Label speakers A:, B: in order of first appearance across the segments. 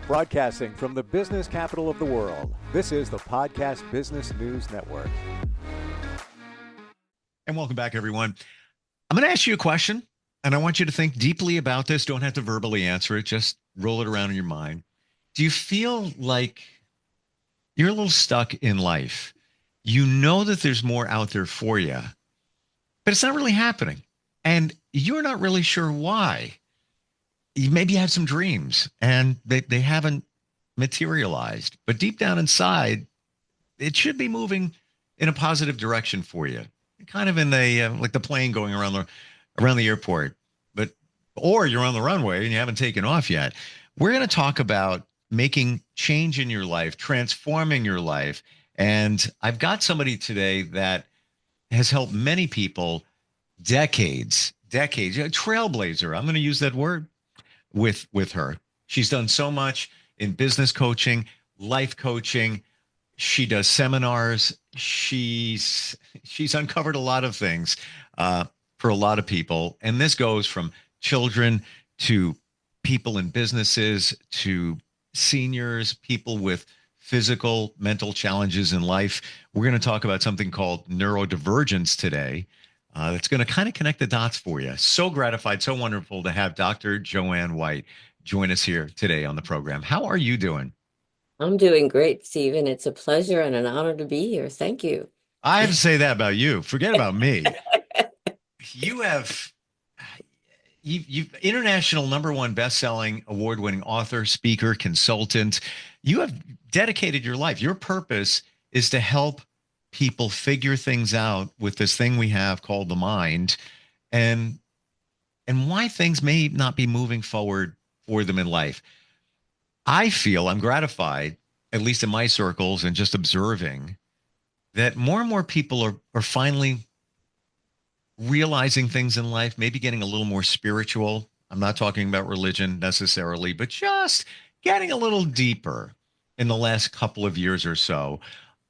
A: Broadcasting from the business capital of the world, this is the Podcast Business News Network.
B: And welcome back, everyone. I'm going to ask you a question, and I want you to think deeply about this. Don't have to verbally answer it. Just roll it around in your mind. Do you feel like you're a little stuck in life? You know that there's more out there for you, but it's not really happening. And you're not really sure why. You maybe have some dreams and they haven't materialized, but deep down inside, it should be moving in a positive direction for you. Kind of in the like the plane going around the airport, but or you're on the runway and you haven't taken off yet. We're going to talk about making change in your life, transforming your life, and I've got somebody today that has helped many people decades, a trailblazer. I'm going to use that word with her. She's done so much in business coaching, life coaching. She does seminars. She's uncovered a lot of things for a lot of people, and this goes from children to people in businesses to seniors, people with physical, mental challenges in life. We're going to talk about something called neurodivergence today. That's going to kind of connect the dots for you. So gratified, so wonderful to have Dr. Joanne White join us here today on the program. How are you doing?
C: I'm doing great, Stephen. It's a pleasure and an honor to be here. Thank you.
B: I have to say that about you. Forget about me. You have you've international #1 best-selling, award-winning author, speaker, consultant. You have dedicated your life. Your purpose is to help people figure things out with this thing we have called the mind, and why things may not be moving forward for them in life. I feel I'm gratified, at least in my circles and just observing, that more and more people are finally realizing things in life, maybe getting a little more spiritual. I'm not talking about religion necessarily, but just getting a little deeper in the last couple of years or so.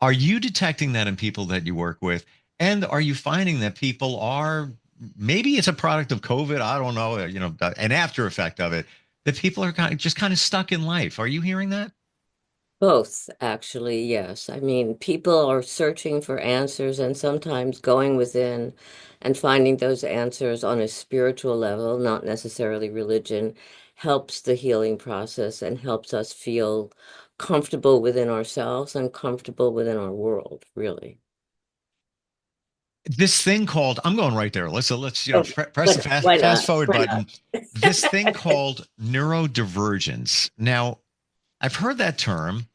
B: Are you detecting that in people that you work with? And are you finding that people are, maybe it's a product of COVID, I don't know, an after effect of it, that people are kind of stuck in life? Are you hearing that?
C: Both, actually, yes. I mean, people are searching for answers and sometimes going within and finding those answers on a spiritual level, not necessarily religion, helps the healing process and helps us feel comfortable within ourselves and comfortable within our world, really.
B: This thing called, I'm going right there. Let's
C: Oh,
B: press the
C: why
B: fast
C: not?
B: forward
C: Why not?
B: button. This thing called neurodivergence. Now, I've heard that term,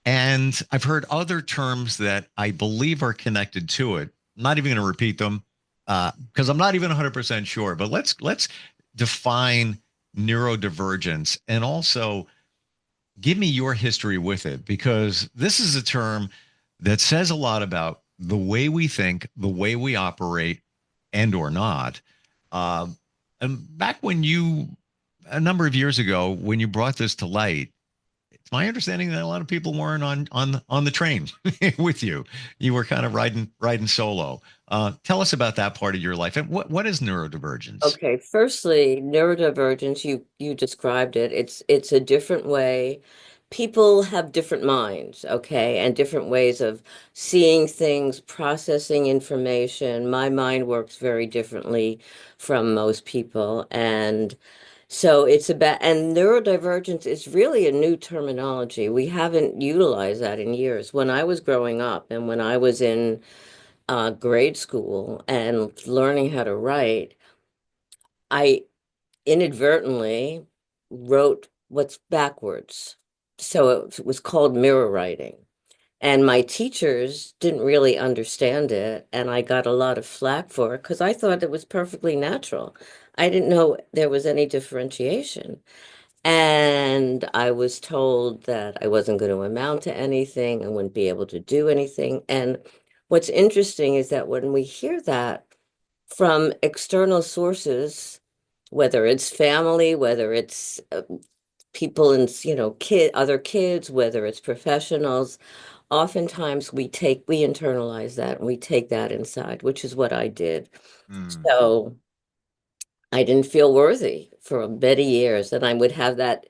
B: and I've heard other terms that I believe are connected to it. I'm not even going to repeat them because I'm not even 100% sure. But let's define neurodivergence and also give me your history with it, because this is a term that says a lot about the way we think, the way we operate, and or not. Uh, and back when a number of years ago, when you brought this to light, it's my understanding that a lot of people weren't on the train with you. You were kind of riding solo. Tell us about that part of your life, and what is neurodivergence?
C: Okay, firstly, neurodivergence, you described it. It's a different way. People have different minds, okay, and different ways of seeing things, processing information. My mind works very differently from most people. And so it's about, and neurodivergence is really a new terminology. We haven't utilized that in years. When I was growing up and when I was in grade school and learning how to write, I inadvertently wrote what's backwards. So it was called mirror writing. And my teachers didn't really understand it. And I got a lot of flack for it because I thought it was perfectly natural. I didn't know there was any differentiation. And I was told that I wasn't going to amount to anything, I wouldn't be able to do anything. And what's interesting is that when we hear that from external sources, whether it's family, whether it's people and other kids, whether it's professionals, oftentimes we internalize that and we take that inside, which is what I did.
B: Hmm.
C: So I didn't feel worthy for many years, and I would have that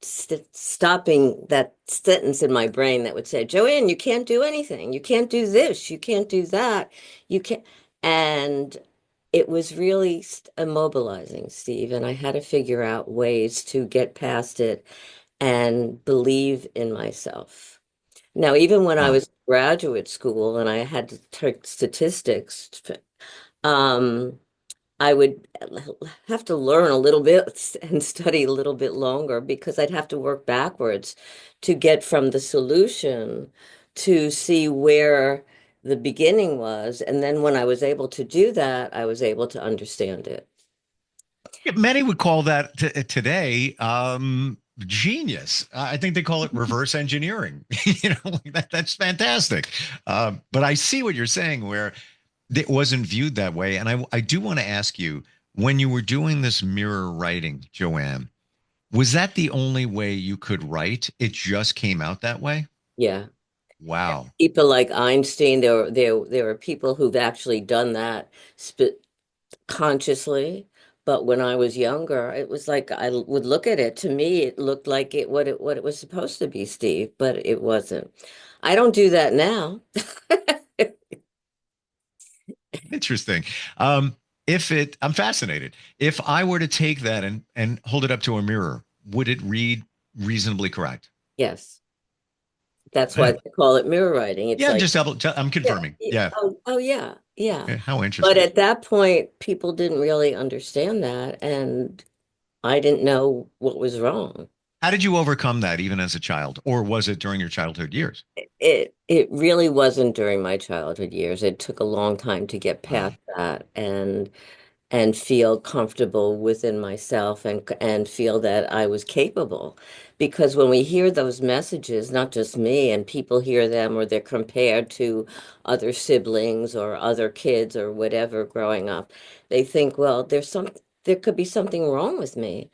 C: stopping that sentence in my brain that would say, Joanne, you can't do anything. You can't do this. You can't do that. You can't. And it was really immobilizing, Steve. And I had to figure out ways to get past it and believe in myself. Now, even when I
B: Wow.
C: was in graduate school and I had to take statistics, um, I would have to learn a little bit and study a little bit longer because I'd have to work backwards to get from the solution to see where the beginning was. And then when I was able to do that, I was able to understand it.
B: Yeah, many would call that today genius. I think they call it reverse engineering. That's fantastic. But I see what you're saying, where it wasn't viewed that way. And I do want to ask you, when you were doing this mirror writing, Joanne, was that the only way you could write? It just came out that way?
C: Yeah.
B: Wow.
C: People like Einstein, there were people who've actually done that sp consciously. But when I was younger, it was like I would look at it. To me, it looked like what it was supposed to be, Steve, but it wasn't. I don't do that now.
B: Interesting. I'm fascinated. If I were to take that and hold it up to a mirror, would it read reasonably correct?
C: Yes, that's why they call it mirror writing. It's
B: Yeah,
C: like,
B: I'm
C: yeah,
B: confirming. Yeah.
C: oh yeah, yeah.
B: Yeah, how
C: But
B: interesting.
C: at that point, people didn't really understand that, and I didn't know what was wrong.
B: How did you overcome that even as a child? Or was it during your childhood years?
C: It really wasn't during my childhood years. It took a long time to get
B: Wow.
C: past that and feel comfortable within myself and feel that I was capable. Because when we hear those messages, not just me, and people hear them or they're compared to other siblings or other kids or whatever growing up, they think, well, there could be something wrong with me.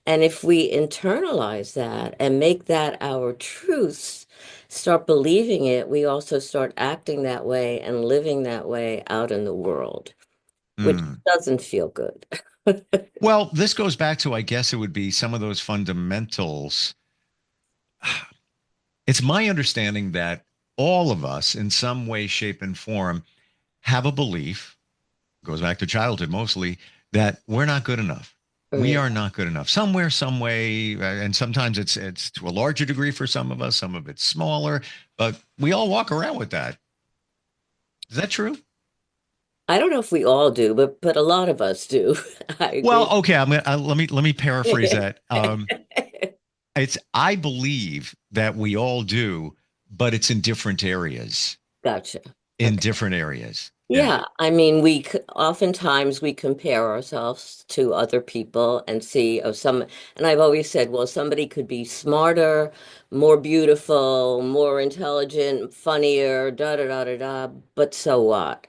C: And if we internalize that and make that our truths, start believing it, we also start acting that way and living that way out in the world, which
B: Hmm.
C: doesn't feel good.
B: Well, this goes back to, I guess it would be some of those fundamentals. It's my understanding that all of us, in some way, shape, and form, have a belief, goes back to childhood mostly, that we're not good enough. We
C: Yeah.
B: are not good enough somewhere, some way, and sometimes it's to a larger degree for some of us, some of it's smaller, but we all walk around with that. Is that true?
C: I don't know if we all do, but a lot of us do. I agree.
B: Well, okay. Let me paraphrase that. It's I believe that we all do, but it's in different areas.
C: Gotcha.
B: In
C: Okay.
B: different areas. Yeah,
C: Yeah, I mean, oftentimes we compare ourselves to other people and see and I've always said, well, somebody could be smarter, more beautiful, more intelligent, funnier, da da da da da, but so what?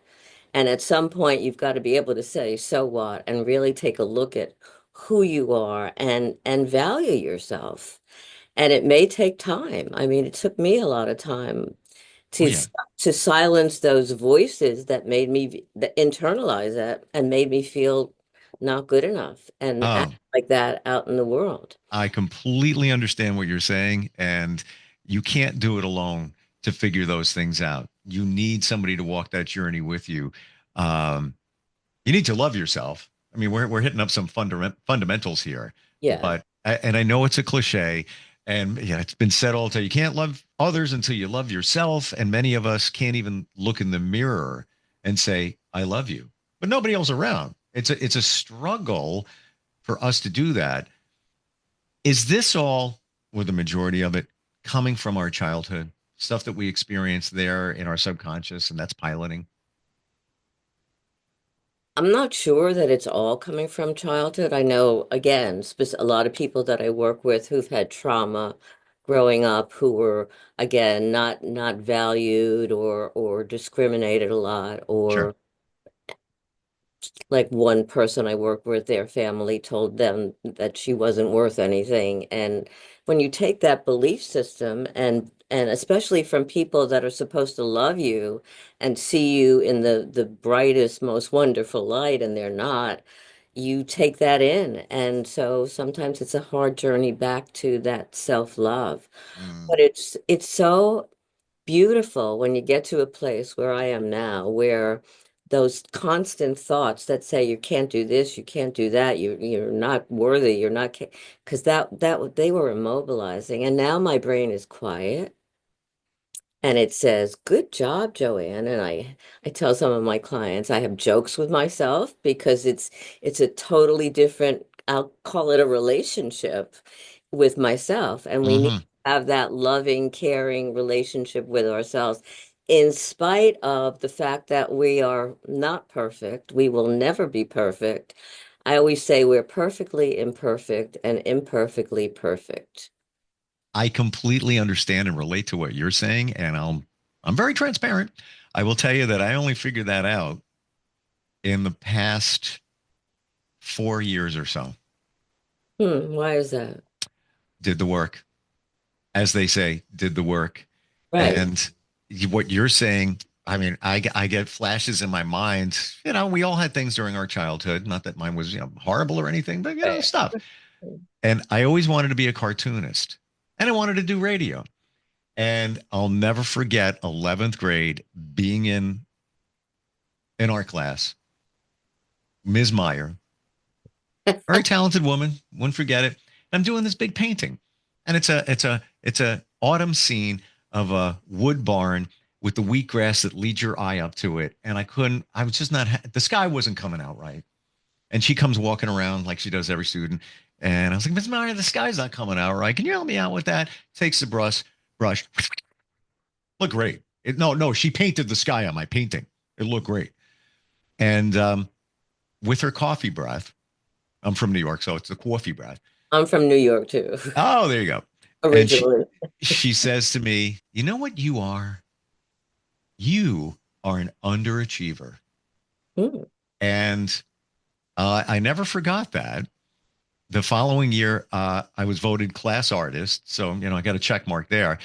C: And at some point, you've got to be able to say, so what? And really take a look at who you are and value yourself. And it may take time. I mean, it took me a lot of time
B: oh
C: to
B: yeah.
C: to silence those voices that made me that internalize that and made me feel not good enough and act
B: Oh,
C: like that out in the world.
B: I completely understand what you're saying, and you can't do it alone to figure those things out. You need somebody to walk that journey with you. Um, you need to love yourself. I mean, we're hitting up some fundamentals here,
C: Yeah.
B: but and I know it's a cliche, and yeah, it's been said all the time. You can't love others until you love yourself, and many of us can't even look in the mirror and say, "I love you," but nobody else around. It's a struggle for us to do that. Is this all, or the majority of it, coming from our childhood stuff that we experience there in our subconscious, and that's piloting?
C: I'm not sure that it's all coming from childhood. I know, again, a lot of people that I work with who've had trauma growing up who were, again, not valued or discriminated a lot
B: Sure.
C: or like one person I worked with, their family told them that she wasn't worth anything. And when you take that belief system and especially from people that are supposed to love you and see you in the brightest, most wonderful light, and they're not, you take that in. And so sometimes it's a hard journey back to that self-love.
B: Mm.
C: But it's so beautiful when you get to a place where I am now, where those constant thoughts that say you can't do this, you can't do that, you're not worthy, you're not, because that they were immobilizing. And now my brain is quiet. And it says, "Good job, Joanne." And I tell some of my clients I have jokes with myself because it's a totally different, I'll call it a relationship with myself. And we need
B: Hmm.
C: to have that loving, caring relationship with ourselves. In spite of the fact that we are not perfect, we will never be perfect. I always say we're perfectly imperfect and imperfectly perfect.
B: I completely understand and relate to what you're saying, and I'm very transparent. I will tell you that I only figured that out in the past 4 years or so.
C: Why is that?
B: Did the work, as they say, did the work.
C: Right.
B: And what you're saying, I mean, I get flashes in my mind. You know, we all had things during our childhood. Not that mine was, horrible or anything, but,
C: Right.
B: stuff. And I always wanted to be a cartoonist and I wanted to do radio. And I'll never forget 11th grade being in an art class, Ms. Meyer, very talented woman, wouldn't forget it. I'm doing this big painting. And it's a autumn scene of a wood barn with the wheatgrass that leads your eye up to it. And I was just not, the sky wasn't coming out right. And she comes walking around like she does every student. And I was like, Miss Meyer, the sky's not coming out right. Can you help me out with that? Takes the brush, look great. No, she painted the sky on my painting. It looked great. And with her coffee breath, I'm from New York, so it's the coffee breath.
C: I'm from New York too,
B: Oh, there you go. And she
C: originally.
B: she says to me, "You know what you are? You are an underachiever."
C: Hmm.
B: And I never forgot that. The following year, I was voted class artist, so I got a check mark there.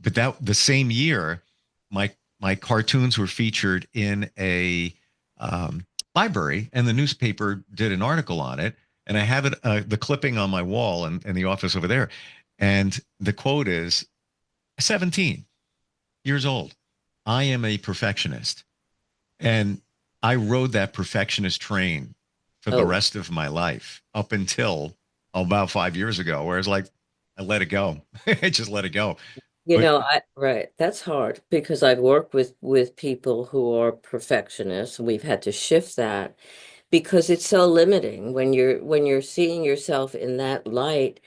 B: But that the same year, my cartoons were featured in a um, library, and the newspaper did an article on it. And I have it, the clipping on my wall in the office over there. And the quote is 17 years old. I am a perfectionist. And I rode that perfectionist train for the
C: Oh,
B: rest of my life up until about 5 years ago, where it's like, I let it go. I just let it go. But
C: right. That's hard because I've worked with people who are perfectionists. We've had to shift that because it's so limiting when you're seeing yourself in that light.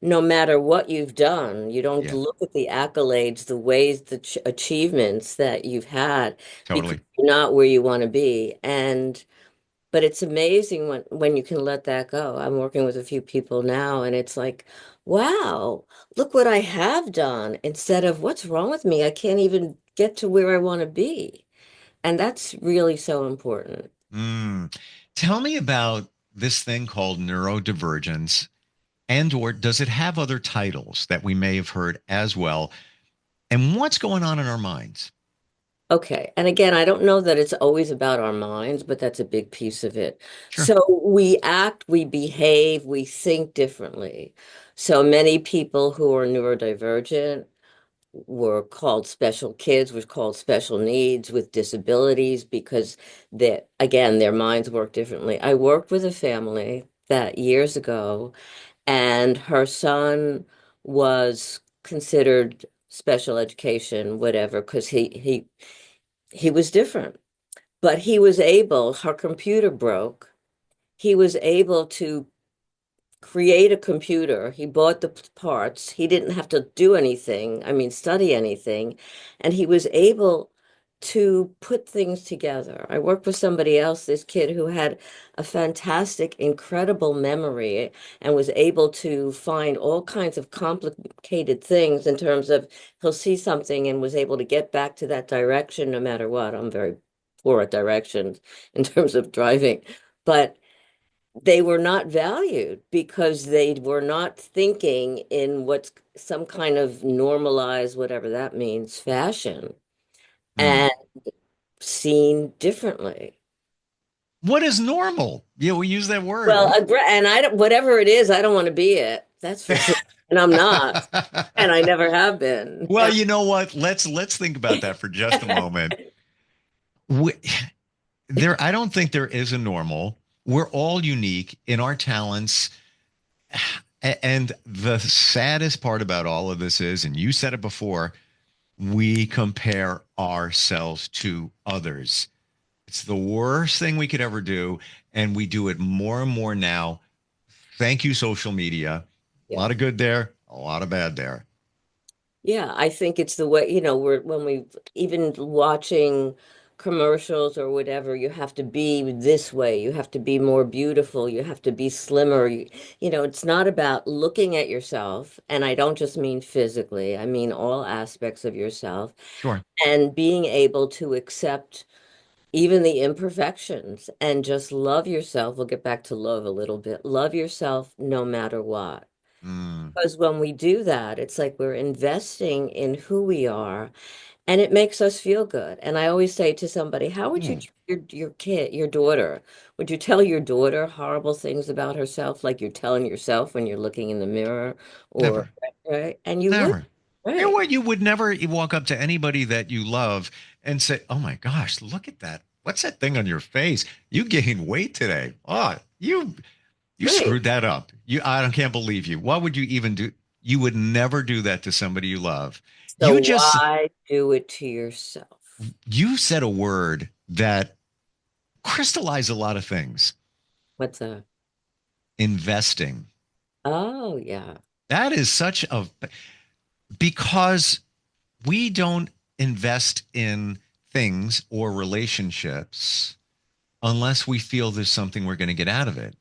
C: No matter what you've done, you don't
B: yeah,
C: look at the accolades, the ways, the ch achievements that you've had because
B: totally.
C: you're not where you want to be. And but it's amazing when you can let that go. I'm working with a few people now, and it's like, wow, look what I have done instead of what's wrong with me? I can't even get to where I want to be. And that's really so important.
B: Mm. Tell me about this thing called neurodivergence, and or does it have other titles that we may have heard as well? And what's going on in our minds?
C: Okay. And again, I don't know that it's always about our minds, but that's a big piece of it.
B: Sure.
C: So we act, we behave, we think differently. So many people who are neurodivergent were called special kids, were called special needs with disabilities because that again, their minds work differently. I worked with a family that years ago, and her son was considered special education, whatever, because he was different. But he was able, her computer broke. He was able to create a computer. He bought the parts. He didn't have to do anything, I mean, study anything. And he was able to put things together. I worked with somebody else, this kid who had a fantastic, incredible memory and was able to find all kinds of complicated things in terms of he'll see something and was able to get back to that direction no matter what. I'm very poor at directions in terms of driving. But they were not valued because they were not thinking in what's some kind of normalized, whatever that means, fashion
B: Hmm.
C: and seen differently.
B: What is normal? Yeah, we use that
C: Well,
B: word.
C: and I don't, whatever it is, I don't want to be it. That's for sure. And I'm not, and I never have been.
B: Well, you know what? Let's think about that for just a moment. We, I don't think there is a normal. We're all unique in our talents. And the saddest part about all of this is, and you said it before, we compare ourselves to others. It's the worst thing we could ever do. And we do it more and more now. Thank you, social media. A
C: Yeah.
B: lot of good there, a lot of bad there.
C: Yeah, I think it's the way, we're when we even watching commercials or whatever, you have to be this way, you have to be more beautiful, you have to be slimmer. It's not about looking at yourself, and I don't just mean physically, I mean all aspects of yourself,
B: Sure.
C: and being able to accept even the imperfections and just love yourself. We'll get back to love a little bit. Love yourself no matter what.
B: Mm,
C: Because when we do that, it's like we're investing in who we are, and it makes us feel good. And I always say to somebody, how would you
B: mm,
C: treat your kid, your daughter? Would you tell your daughter horrible things about herself, like you're telling yourself when you're looking in the mirror, or
B: never,
C: right? And you would,
B: never. You know
C: right?
B: what? You would never walk up to anybody that you love and say, "Oh my gosh, look at that! What's that thing on your face? You gained weight today. Oh, you
C: Right.
B: screwed that up. Can't believe you. What would you even do? You would never do that to somebody you love.
C: So
B: You just
C: why do it to yourself?
B: you said a word that crystallized a lot of things.
C: What's that?
B: Investing.
C: Oh, yeah.
B: That is such a because we don't invest in things or relationships unless we feel there's something we're going to get out of it.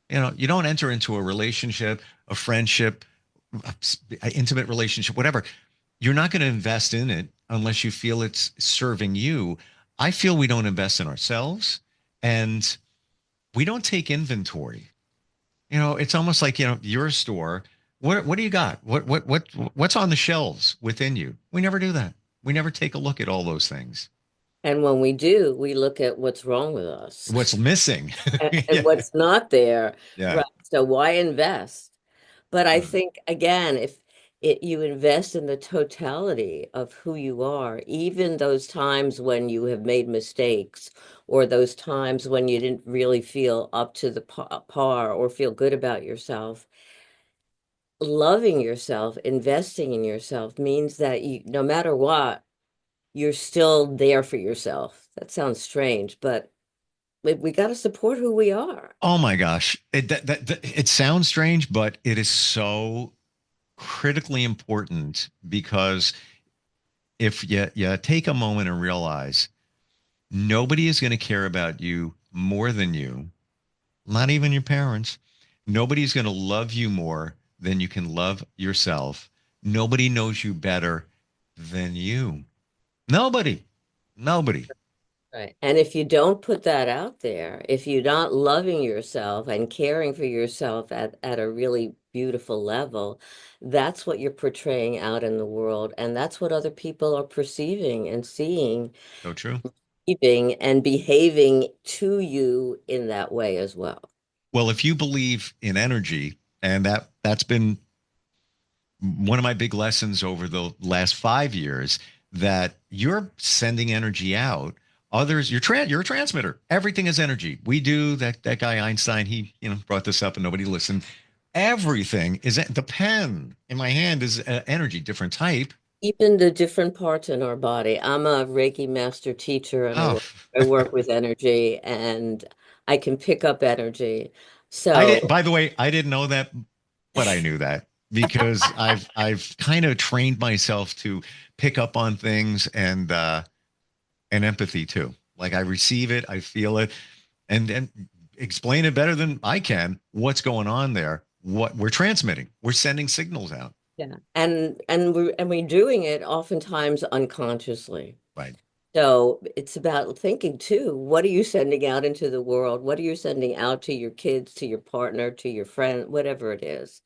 B: You don't enter into a relationship, a friendship, an intimate relationship, whatever. You're not going to invest in it unless you feel it's serving you. I feel we don't invest in ourselves and we don't take inventory. It's almost like, your store. What do you got? What's on the shelves within you? We never do that. We never take a look at all those things.
C: And when we do, we look at what's wrong with us.
B: What's missing?
C: And
B: Yeah.
C: what's not there.
B: Yeah.
C: Right. So why invest? But I
B: Mm.
C: think again, if you invest in the totality of who you are, even those times when you have made mistakes, or those times when you didn't really feel up to the par or feel good about yourself, loving yourself, investing in yourself means that no matter what, you're still there for yourself. That sounds strange, but we got to support who we are.
B: Oh my gosh. It sounds strange, but it is so critically important because if you take a moment and realize nobody is going to care about you more than you, not even your parents. Nobody's going to love you more than you can love yourself. Nobody knows you better than you. Nobody. Nobody.
C: Right. And if you don't put that out there, if you're not loving yourself and caring for yourself at a really beautiful level, that's what you're portraying out in the world. And that's what other people are perceiving and seeing,
B: So true.
C: keeping and behaving to you in that way as well.
B: Well, if you believe in energy, and that's been one of my big lessons over the last 5 years, that you're sending energy out. Others, you're a transmitter. Everything is energy. We do that guy Einstein. He brought this up and nobody listened. Everything is the pen in my hand is energy, different type.
C: Even the different parts in our body. I'm a Reiki master teacher, and
B: Oh,
C: I work with energy, and I can pick up energy.
B: I did.
C: So
B: By the way, I didn't know that, but I knew that because I've kind of trained myself to pick up on things and empathy too. Like I receive it, I feel it, and explain it better than I can. What's going on there? What we're transmitting? We're sending signals out.
C: yeah, and we're doing it oftentimes unconsciously.
B: Right.
C: So it's about thinking too, what are you sending out into the world? What are you sending out to your kids, to your partner, to your friend, whatever it is,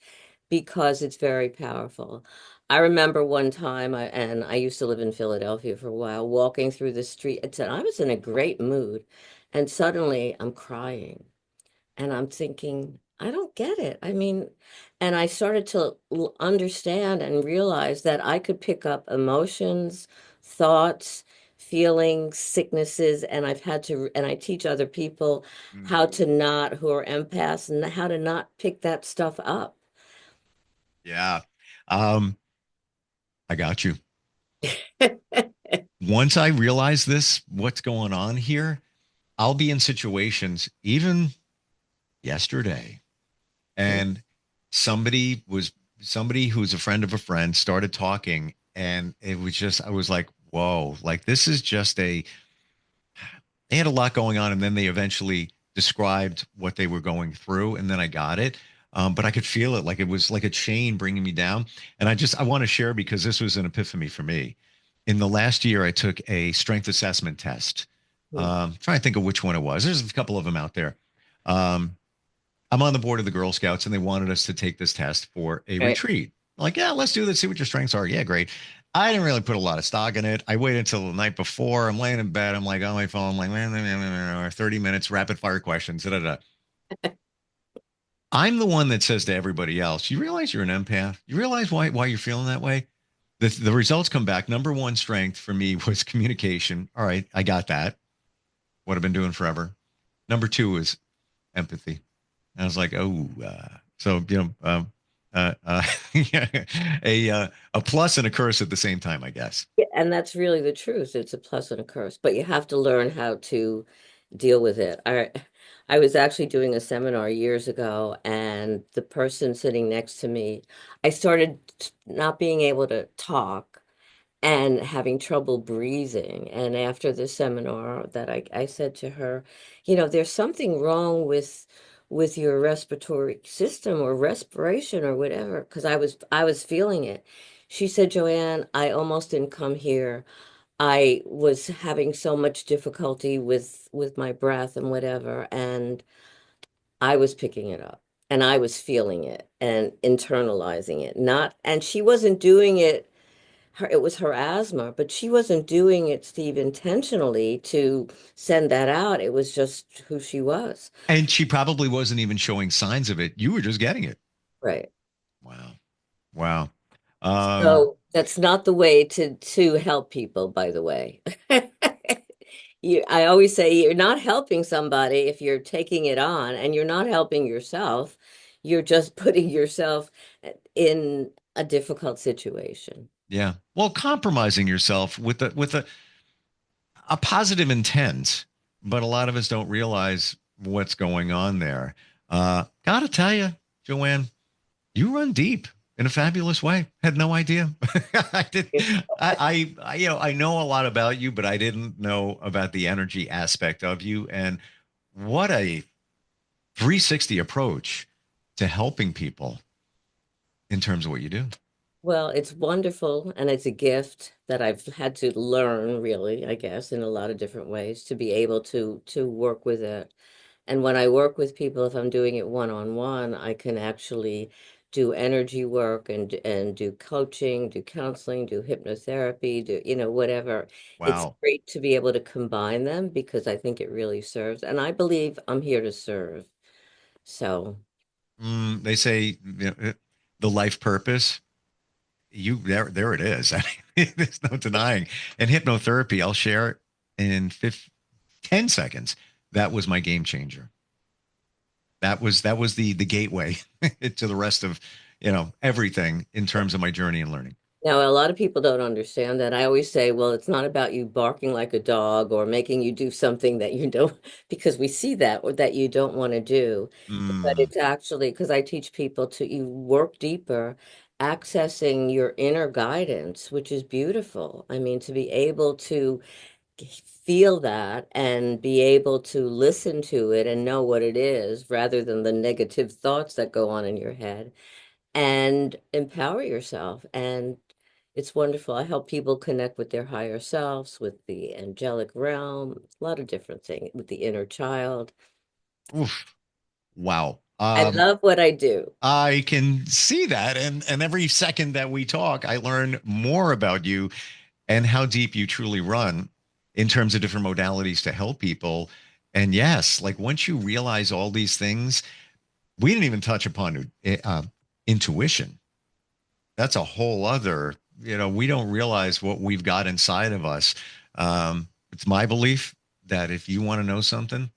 C: because it's very powerful. I remember one time, and I used to live in Philadelphia for a while, walking through the street. I was in a great mood, And suddenly I'm crying and I'm thinking, I don't get it. I mean, and I started to understand and realize that I could pick up emotions, thoughts, feelings, sicknesses, and I've had to, and I teach other people how
B: Mm,
C: to not, who are empaths, and how to not pick that stuff up.
B: yeah. Um, I got you. Once I realize this, what's going on here, I'll be in situations, even yesterday, and somebody was somebody who's a friend of a friend started talking, and it was just, I was like, whoa, like this is just a, they had a lot going on, and then they eventually described what they were going through, and then I got it. But I could feel it, like it was like a chain bringing me down. And I want to share because this was an epiphany for me. In the last year, I took a strength assessment test. Trying to think of which one it was. There's a couple of them out there. Um, I'm on the board of the Girl Scouts, and they wanted us to take this test for a
C: Right.
B: retreat. Like, yeah, let's do this. See what your strengths are. Yeah, great. I didn't really put a lot of stock in it. I waited until the night before. I'm laying in bed. I'm like on my phone, like 30 minutes, rapid fire questions. Da, da, da. I'm the one that says to everybody else, you realize you're an empath? You realize why you're feeling that way? The results come back. Number one strength for me was communication. All right, I got that. What I've been doing forever. Number two is empathy. And I was like, oh, so yeah, a plus and a curse at the same time, I guess.
C: Yeah, and that's really the truth. It's a plus and a curse, but you have to learn how to deal with it. I was actually doing a seminar years ago, and the person sitting next to me, I started not being able to talk and having trouble breathing. And after the seminar that I said to her, there's something wrong with your respiratory system or respiration or whatever, because I was feeling it. She said, Joanne, I almost didn't come here. I was having so much difficulty with my breath and whatever, and I was picking it up and I was feeling it and internalizing it. Not, and she wasn't doing it, it was her asthma, but she wasn't doing it, Steve, intentionally to send that out. It was just who she was.
B: And she probably wasn't even showing signs of it. You were just getting it.
C: Right.
B: Wow. Wow. Um,
C: So that's not the way to help people, by the way. I always say you're not helping somebody if you're taking it on, and you're not helping yourself. You're just putting yourself in a difficult situation.
B: yeah. Well, compromising yourself with a positive intent, but a lot of us don't realize what's going on there. Gotta tell you, Joanne, you run deep in a fabulous way. Had no idea. I did. I know a lot about you, but I didn't know about the energy aspect of you. And what a 360 approach to helping people in terms of what you do.
C: Well, it's wonderful and it's a gift that I've had to learn really, I guess, in a lot of different ways to be able to work with it. And when I work with people, if I'm doing it one-on-one, I can actually do energy work and do coaching, do counseling, do hypnotherapy, do, whatever. It's
B: Wow.
C: great to be able to combine them because I think it really serves. And I believe I'm here to serve. So,
B: They say the life purpose. You there it is. I mean, there's no denying. And hypnotherapy, I'll share in 10 seconds. That was my game changer. That was the gateway to the rest of everything in terms of my journey and learning.
C: now, a lot of people don't understand that. I always say, well, it's not about you barking like a dog or making you do something that you don't, because we see that or that you don't want to do. But
B: Mm,
C: it's actually because I teach people to you work deeper, accessing your inner guidance, which is beautiful. I mean, to be able to feel that and be able to listen to it and know what it is rather than the negative thoughts that go on in your head and empower yourself. And it's wonderful. I help people connect with their higher selves, with the angelic realm, a lot of different things, with the inner child.
B: oof, wow.
C: I love what I do.
B: I can see that, and every second that we talk, I learn more about you and how deep you truly run in terms of different modalities to help people. And yes, like once you realize all these things, we didn't even touch upon intuition. That's a whole other, we don't realize what we've got inside of us. It's my belief that if you want to know something,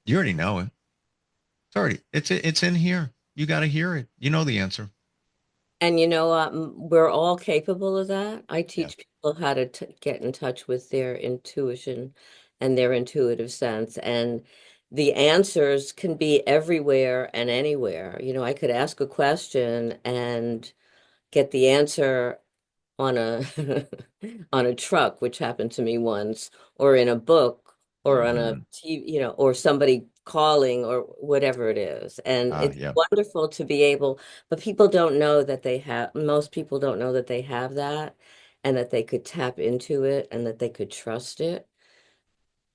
B: you already know it. It's in here. You got to hear it. You know the answer.
C: And you know, we're all capable of that. I
B: Yeah.
C: teach people how to get in touch with their intuition and their intuitive sense. And the answers can be everywhere and anywhere. You know, I could ask a question and get the answer on a on a truck, which happened to me once, or in a book, or on a
B: Hmm.
C: TV, you know, or somebody calling or whatever it is. And it's
B: Yeah.
C: wonderful to be able, but people don't know that most people don't know that they have that and that they could tap into it and that they could trust it.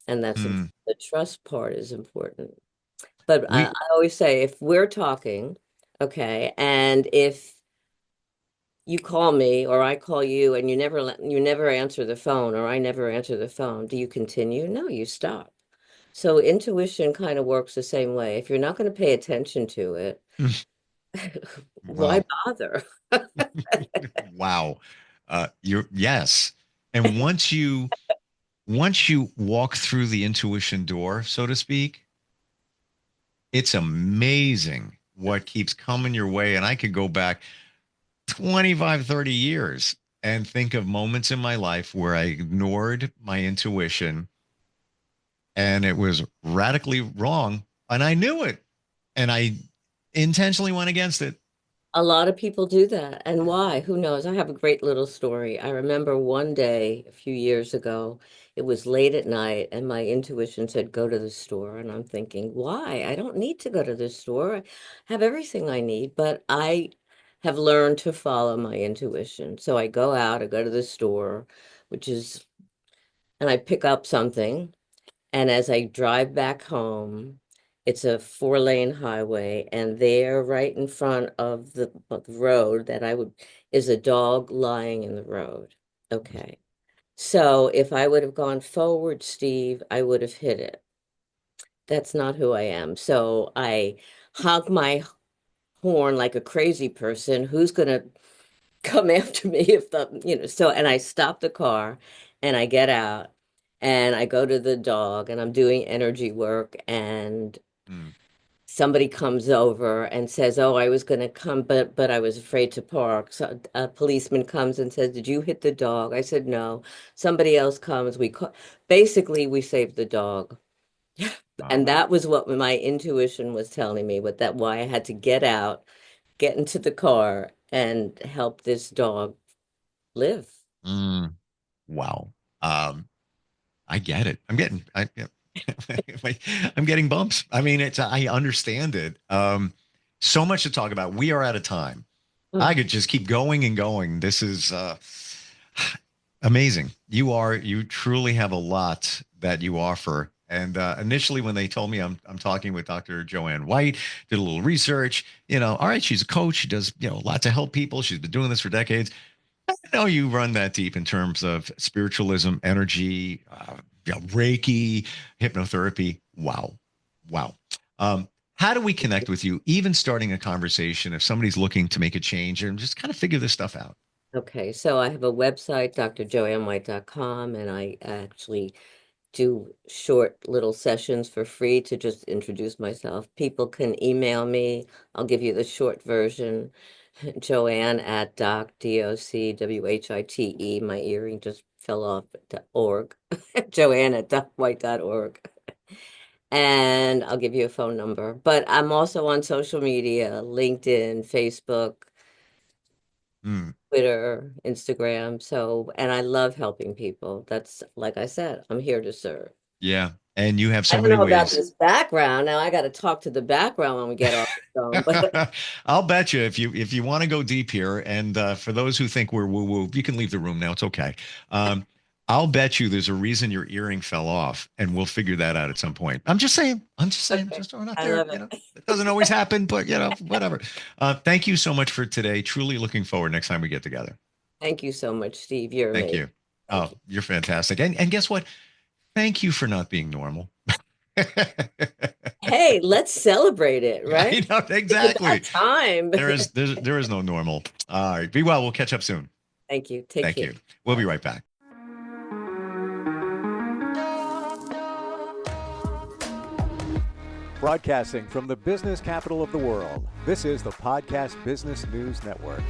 C: And
B: Mm.
C: the trust part is important. But
B: We,
C: I always say if we're talking, okay, and if you call me or I call you and you never answer the phone or I never answer the phone, do you continue? No, you stop. So intuition kind of works the same way. If you're not going to pay attention to it, why
B: wow.
C: bother?
B: Wow. Yes. And once you walk through the intuition door, so to speak, it's amazing what keeps coming your way. And I could go back 25, 30 years and think of moments in my life where I ignored my intuition and it was radically wrong. And I knew it. And I intentionally went against it.
C: A lot of people do that. And why? Who knows? I have a great little story. I remember one day a few years ago, it was late at night, and my intuition said, go to the store. And I'm thinking, why? I don't need to go to the store. I have everything I need, but I have learned to follow my intuition. So I go out, I go to the store, which is, and I pick up something. And as I drive back home, it's a four-lane highway, and there, right in front of the road that I would, is a dog lying in the road. Okay. So if I would have gone forward, Steve, I would have hit it. That's not who I am. So I honk my horn like a crazy person. Who's gonna come after me if so, and I stop the car and I get out and I go to the dog and I'm doing energy work and
B: Mm.
C: somebody comes over and says, "Oh, I was going to come, but I was afraid to park." So a policeman comes and says, "Did you hit the dog?" I said, "No." Somebody else comes. Basically we saved the dog.
B: Wow.
C: And that was what my intuition was telling me, what that why I had to get out, get into the car and help this dog live.
B: Mm. Wow. Um, I get it. Yeah. I'm getting bumps. I mean, I understand it. So much to talk about. We are out of time. I
C: Oh,
B: could just keep going and going. This is amazing. You truly have a lot that you offer. And initially, when they told me I'm talking with Dr. Joanne White, did a little research. All right, she's a coach. She does a lot to help people. She's been doing this for decades. I know you run that deep in terms of spiritualism, energy, Reiki, hypnotherapy. Wow. Wow. How do we connect with you, even starting a conversation if somebody's looking to make a change and just kind of figure this stuff out?
C: okay. So I have a website, drjoannewhite.com, and I actually do short little sessions for free to just introduce myself. People can email me. I'll give you the short version. Joanne at DOCWHITE. My earring just fell off .org. Joanne at docwhite.org. And I'll give you a phone number. But I'm also on social media, LinkedIn, Facebook,
B: Mm,
C: Twitter, Instagram. So, and I love helping people. That's like I said, I'm here to serve.
B: yeah. And you have
C: I
B: so
C: don't
B: many
C: know about
B: ways.
C: this background. Now I got to talk to the background when we get off the phone. But
B: I'll bet you if you want to go deep here, and for those who think we're woo woo, you can leave the room now. It's okay. Um, I'll bet you there's a reason your earring fell off, and we'll figure that out at some point. I'm just saying. I'm just saying.
C: okay,
B: Just throwing out
C: I
B: there.
C: love it.
B: It doesn't always happen, but whatever. Thank you so much for today. Truly looking forward next time we get together.
C: Thank you so much, Steve. You're
B: Thank
C: amazing.
B: you.
C: Thank
B: Oh,
C: you.
B: you're fantastic. And guess what? Thank you for not being normal.
C: Hey, let's celebrate it, right?
B: I know
C: It's
B: exactly.
C: about time.
B: There is no normal. All right. Be well. We'll catch up soon.
C: Thank you. Take
B: Thank
C: care.
B: you. We'll be right back.
A: Broadcasting from the business capital of the world, this is the Podcast Business News Network.